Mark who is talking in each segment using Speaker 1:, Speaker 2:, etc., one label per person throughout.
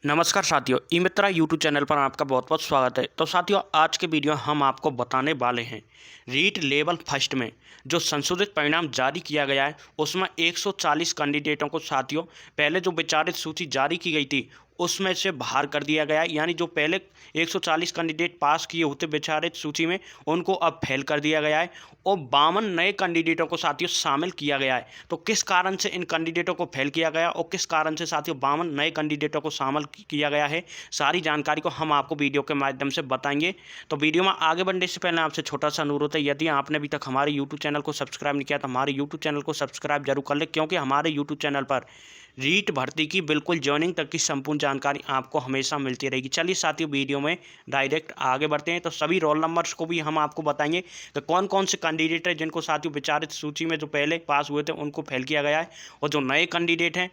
Speaker 1: नमस्कार साथियों, ई मित्रा YouTube channel पर आपका बहुत बहुत स्वागत है। तो साथियों, आज के वीडियो हम आपको बताने वाले हैं रीट लेवल फर्स्ट में जो संशोधित परिणाम जारी किया गया है उसमें 140 कैंडिडेटों को साथियों पहले जो विचारित सूची जारी की गई थी उसमें से बाहर कर दिया गया है। यानी जो पहले 140 कैंडिडेट पास किए होते विचारित सूची में उनको अब फेल कर दिया गया है और 52 नए कैंडिडेटों को साथियों शामिल किया गया है। तो किस कारण से इन कैंडिडेटों को फेल किया गया और किस कारण से साथियों 52 नए कैंडिडेटों को शामिल किया गया है, सारी जानकारी को हम आपको वीडियो के माध्यम से बताएंगे। तो वीडियो में आगे बढ़ने से पहले आपसे छोटा सा अनुरोध है, यदि आपने अभी तक हमारे यूट्यूब चैनल को सब्सक्राइब नहीं किया तो हमारे यूट्यूब चैनल को सब्सक्राइब जरूर कर ले, क्योंकि हमारे यूट्यूब चैनल पर रीट भर्ती की बिल्कुल ज्वाइनिंग तक की संपूर्ण जानकारी आपको हमेशा मिलती रहेगी। चलिए साथियों, वीडियो में डायरेक्ट आगे बढ़ते हैं। तो सभी रोल नंबर्स को भी हम आपको बताएंगे कि कौन कौन से कैंडिडेट हैं जिनको साथियों विचारित सूची में जो पहले पास हुए थे उनको फेल किया गया है, और जो नए कैंडिडेट हैं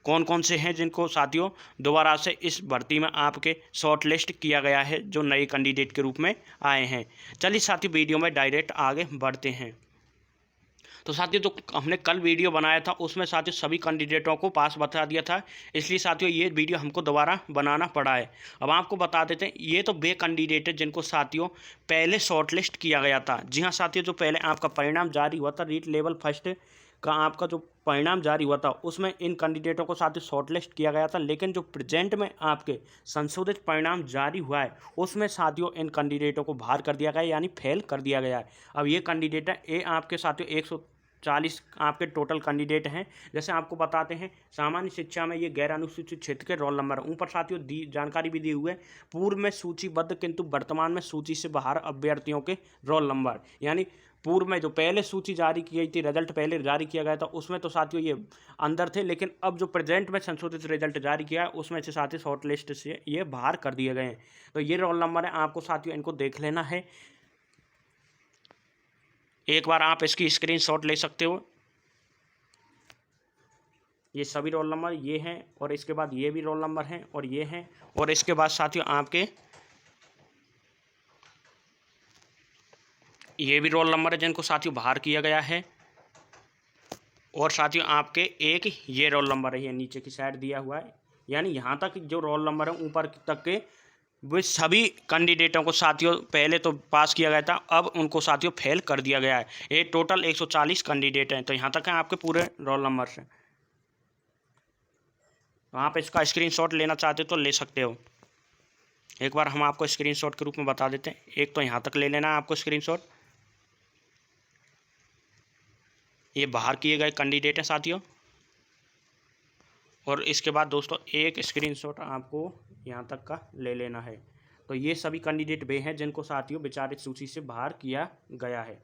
Speaker 1: कौन कौन से हैं जिनको साथियों दोबारा से इस भर्ती में आपके शॉर्ट लिस्ट किया गया है जो नए कैंडिडेट के रूप में आए हैं। चलिए साथियों, वीडियो में डायरेक्ट आगे बढ़ते हैं। तो साथियों, जो हमने कल वीडियो बनाया था उसमें साथियों सभी कैंडिडेटों को पास बता दिया था, इसलिए साथियों ये वीडियो हमको दोबारा बनाना पड़ा है। अब आपको बता देते हैं, ये तो वे कैंडिडेट है जिनको साथियों पहले शॉर्टलिस्ट किया गया था। जी हाँ साथियों, जो पहले आपका परिणाम जारी हुआ था रीट लेवल फर्स्ट का आपका जो परिणाम जारी हुआ था उसमें इन कैंडिडेटों को साथियों शॉर्टलिस्ट किया गया था, लेकिन जो प्रेजेंट में आपके संशोधित परिणाम जारी हुआ है उसमें साथियों इन कैंडिडेटों को बाहर कर दिया गया है, यानी फेल कर दिया गया है। अब ये कैंडिडेट है ये आपके साथियों 140 आपके टोटल कैंडिडेट हैं। जैसे आपको बताते हैं, सामान्य शिक्षा में ये गैर अनुसूचित क्षेत्र के रोल नंबर ऊपर साथियों दी जानकारी भी दी हुई है। पूर्व में सूचीबद्ध किंतु वर्तमान में सूची से बाहर अभ्यर्थियों के रोल नंबर, यानी पूर्व में जो पहले सूची जारी की गई थी, रिजल्ट पहले जारी किया गया था उसमें तो साथियों ये अंदर थे, लेकिन अब जो प्रेजेंट में संशोधित रिजल्ट जारी किया है उसमें से साथियों शॉर्ट लिस्ट से ये बाहर कर दिए गए हैं। तो ये रोल नंबर है, आपको साथियों इनको देख लेना है। एक बार आप इसकी स्क्रीनशॉट ले सकते हो। ये सभी रोल नंबर ये हैं, और इसके बाद ये भी रोल नंबर हैं और ये हैं, और इसके बाद साथियों आपके ये भी रोल नंबर है जिनको साथियों बाहर किया गया है, और साथियों आपके एक ये रोल नंबर है, ये नीचे की साइड दिया हुआ है। यानी यहाँ तक जो रोल नंबर है ऊपर तक के वे सभी कैंडिडेटों को साथियों पहले तो पास किया गया था, अब उनको साथियों फेल कर दिया गया है। ये टोटल 140 कैंडिडेट हैं। तो यहाँ तक हैं आपके पूरे रोल नंबर से। तो आप इसका स्क्रीनशॉट लेना चाहते हो तो ले सकते हो। एक बार हम आपको स्क्रीनशॉट के रूप में बता देते हैं। एक तो यहाँ तक ले लेना है आपको स्क्रीनशॉट। ये बाहर किए गए कैंडिडेट हैं साथियों, और इसके बाद दोस्तों एक स्क्रीनशॉट आपको यहाँ तक का ले लेना है। तो ये सभी कैंडिडेट वे हैं जिनको साथियों विचारित सूची से बाहर किया गया है।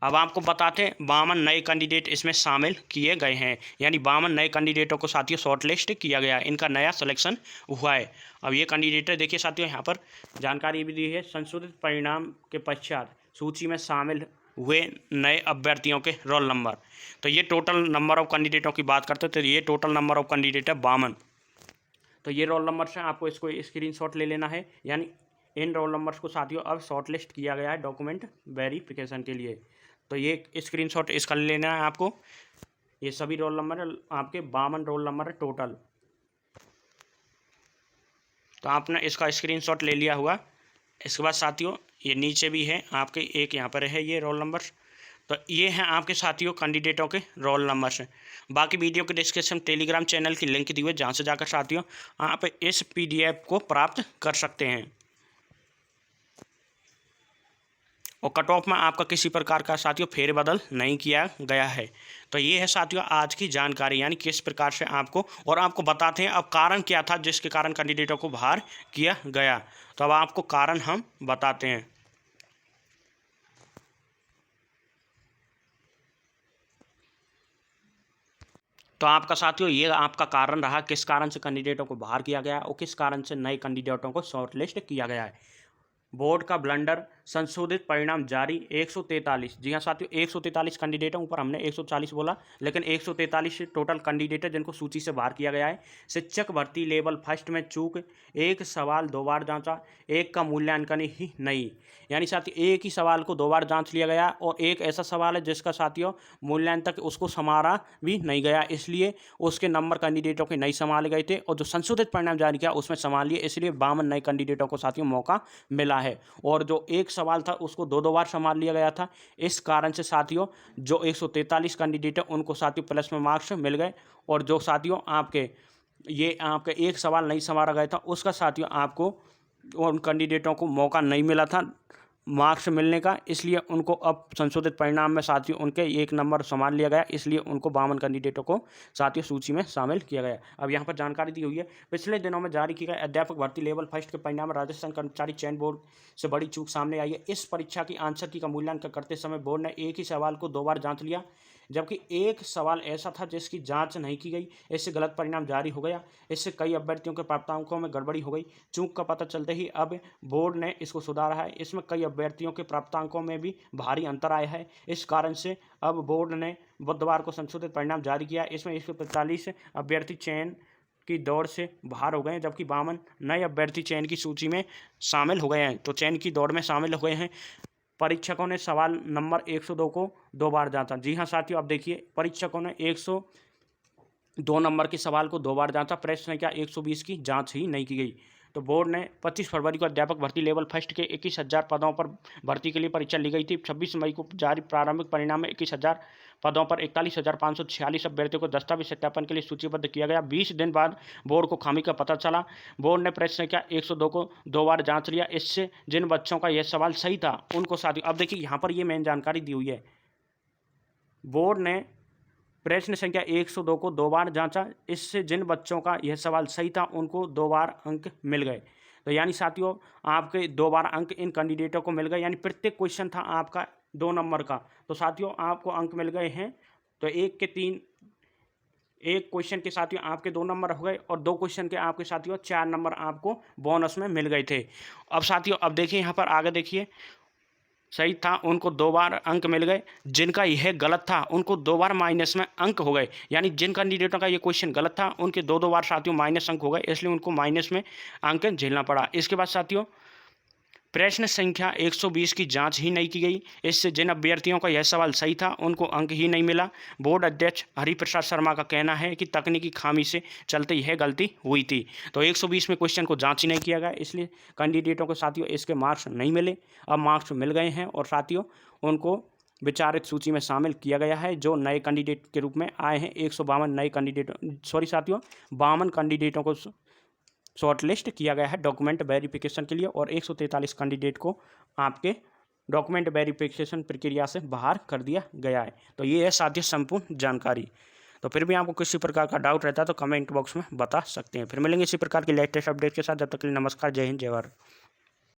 Speaker 1: अब आपको बताते हैं 52 नए कैंडिडेट इसमें शामिल किए गए हैं, यानी 52 नए कैंडिडेटों को साथियों शॉर्टलिस्ट किया गया है, इनका नया सिलेक्शन हुआ है। अब ये कैंडिडेट देखिए साथियों, यहाँ पर जानकारी भी दी है। संशोधित परिणाम के पश्चात सूची में शामिल हुए नए अभ्यर्थियों के रोल नंबर। तो ये टोटल नंबर ऑफ कैंडिडेटों की बात करते हैं, तो ये टोटल नंबर ऑफ कैंडिडेट है 52। तो ये रोल नंबर से आपको इसको स्क्रीनशॉट ले लेना है। यानी इन रोल नंबर्स को साथियों अब शॉर्टलिस्ट किया गया है डॉक्यूमेंट वेरिफिकेशन के लिए। तो ये स्क्रीनशॉट इसका ले लेना है आपको। ये सभी रोल नंबर आपके 52 रोल नंबर है टोटल। तो आपने इसका स्क्रीनशॉट ले लिया होगा। इसके बाद साथियों ये नीचे भी है आपके, एक यहाँ पर है ये रोल नंबर। तो ये हैं आपके साथियों कैंडिडेटों के रोल नंबर्स हैं। बाकी वीडियो के डिस्क्रिप्शन टेलीग्राम चैनल की लिंक दी हुई है, जहाँ से जाकर साथियों आप इस PDF को प्राप्त कर सकते हैं। और कट ऑफ में आपका किसी प्रकार का साथियों फेरबदल नहीं किया गया है। तो ये है साथियों आज की जानकारी, यानी किस प्रकार से आपको, और आपको बताते हैं अब कारण क्या था जिसके कारण कैंडिडेटों को बाहर किया गया। तो अब आपको कारण हम बताते हैं। तो आपका साथियों ये आपका कारण रहा किस कारण से कैंडिडेटों को बाहर किया गया और किस कारण से नए कैंडिडेटों को शॉर्टलिस्ट किया गया है। बोर्ड का ब्लंडर संशोधित परिणाम जारी 143। जी हाँ साथियों, 143 कैंडिडेट हैं। ऊपर हमने 140 बोला, लेकिन 143 टोटल कैंडिडेट है जिनको सूची से बाहर किया गया है। शिक्षक भर्ती लेवल फर्स्ट में चूक, एक सवाल 2 बार जांचा, एक का मूल्यांकन ही नहीं। यानी साथियों एक ही सवाल को 2 बार जांच लिया गया और एक ऐसा सवाल है जिसका साथियों मूल्यांकन तक उसको संवारा भी नहीं गया, इसलिए उसके नंबर कैंडिडेटों के नहीं संभाले गए थे और जो संशोधित परिणाम जारी किया उसमें संभाल लिए, इसलिए 52 नए कैंडिडेटों को साथियों मौका मिला है। और जो एक सवाल था उसको 2 बार संभाल लिया गया था। इस कारण से साथियों जो 143 कैंडिडेट है उनको साथियों प्लस में मार्क्स मिल गए, और जो साथियों आपके एक सवाल नहीं संभाला गया था उसका साथियों आपको उन कैंडिडेटों को मौका नहीं मिला था मार्क्स मिलने का, इसलिए उनको अब संशोधित परिणाम में साथियों उनके 1 नंबर संभाल लिया गया, इसलिए उनको 52 कैंडिडेटों को साथियों सूची में शामिल किया गया। अब यहाँ पर जानकारी दी हुई है, पिछले दिनों में जारी किए गए अध्यापक भर्ती लेवल फर्स्ट के परिणाम में राजस्थान कर्मचारी चयन बोर्ड से बड़ी चूक सामने आई है। इस परीक्षा की आंसर की का मूल्यांकन करते समय बोर्ड ने एक ही सवाल को 2 बार जांच लिया, जबकि एक सवाल ऐसा था जिसकी जांच नहीं की गई। इससे गलत परिणाम जारी हो गया। इससे कई अभ्यर्थियों के प्राप्तांकों में गड़बड़ी हो गई। चूक का पता चलते ही अब बोर्ड ने इसको सुधारा है। इसमें कई अभ्यर्थियों के प्राप्तांकों में भी भारी अंतर आया है। इस कारण से अब बोर्ड ने बुधवार को संशोधित परिणाम जारी किया। इसमें 145 अभ्यर्थी चयन की दौड़ से बाहर हो गए हैं, जबकि 52 नए अभ्यर्थी चयन की सूची में शामिल हो गए हैं, तो चयन की दौड़ में शामिल हो गए हैं। परीक्षकों ने सवाल नंबर 102 को 2 बार जांचा। जी हाँ साथियों, अब देखिए परीक्षकों ने 102 नंबर के सवाल को 2 बार जांचा। प्रश्न संख्या 120 की जांच ही नहीं की गई। तो बोर्ड ने 25 फरवरी को अध्यापक भर्ती लेवल फर्स्ट के 21,000 पदों पर भर्ती के लिए परीक्षा ली गई थी। 26 मई को जारी प्रारंभिक परिणाम में 21,000 पदों पर 41,546 अभ्यर्थियों को दस्तावेज सत्यापन के लिए सूचीबद्ध किया गया। 20 दिन बाद बोर्ड को खामी का पता चला। बोर्ड ने प्रश्न संख्या 102 को 2 बार जांच लिया। इससे जिन बच्चों का यह सवाल सही था उनको साथियों, अब देखिए यहाँ पर यह मेन जानकारी दी हुई है, बोर्ड ने प्रश्न संख्या 102 को 2 बार जांचा। इससे जिन बच्चों का यह सवाल सही था उनको 2 बार अंक मिल गए। तो यानी साथियों आपके 2 बार अंक इन कैंडिडेटों को मिल गए, यानी प्रत्येक क्वेश्चन था आपका 2 नंबर का, तो साथियों आपको अंक मिल गए हैं। तो एक क्वेश्चन के साथियों आपके 2 नंबर हो गए और 2 क्वेश्चन के आपके साथियों 4 नंबर आपको बोनस में मिल गए थे। अब साथियों अब देखिए यहाँ पर आगे देखिए, सही था उनको 2 बार अंक मिल गए, जिनका यह गलत था उनको 2 बार माइनस में अंक हो गए। यानी जिन कैंडिडेटों का ये क्वेश्चन गलत था उनके 2 बार साथियों माइनस अंक हो गए, इसलिए उनको माइनस में अंक झेलना पड़ा। इसके बाद साथियों प्रश्न संख्या 120 की जांच ही नहीं की गई। इससे जिन अभ्यर्थियों का यह सवाल सही था उनको अंक ही नहीं मिला। बोर्ड अध्यक्ष हरिप्रसाद शर्मा का कहना है कि तकनीकी खामी से चलते यह गलती हुई थी। तो 120 में क्वेश्चन को जांच ही नहीं किया गया, इसलिए कैंडिडेटों को साथियों इसके मार्क्स नहीं मिले। अब मार्क्स मिल गए हैं और साथियों उनको विचारित सूची में शामिल किया गया है। जो नए कैंडिडेट के रूप में आए हैं 152 नए कैंडिडेटों 52 कैंडिडेटों को शॉर्टलिस्ट किया गया है डॉक्यूमेंट वेरिफिकेशन के लिए, और 143 कैंडिडेट को आपके डॉक्यूमेंट वेरिफिकेशन प्रक्रिया से बाहर कर दिया गया है। तो ये है साथियों संपूर्ण जानकारी। तो फिर भी आपको किसी प्रकार का डाउट रहता है तो कमेंट बॉक्स में बता सकते हैं। फिर मिलेंगे इसी प्रकार की लेटेस्ट अपडेट के साथ। जब तक के लिए नमस्कार, जय हिंद, जय भारत।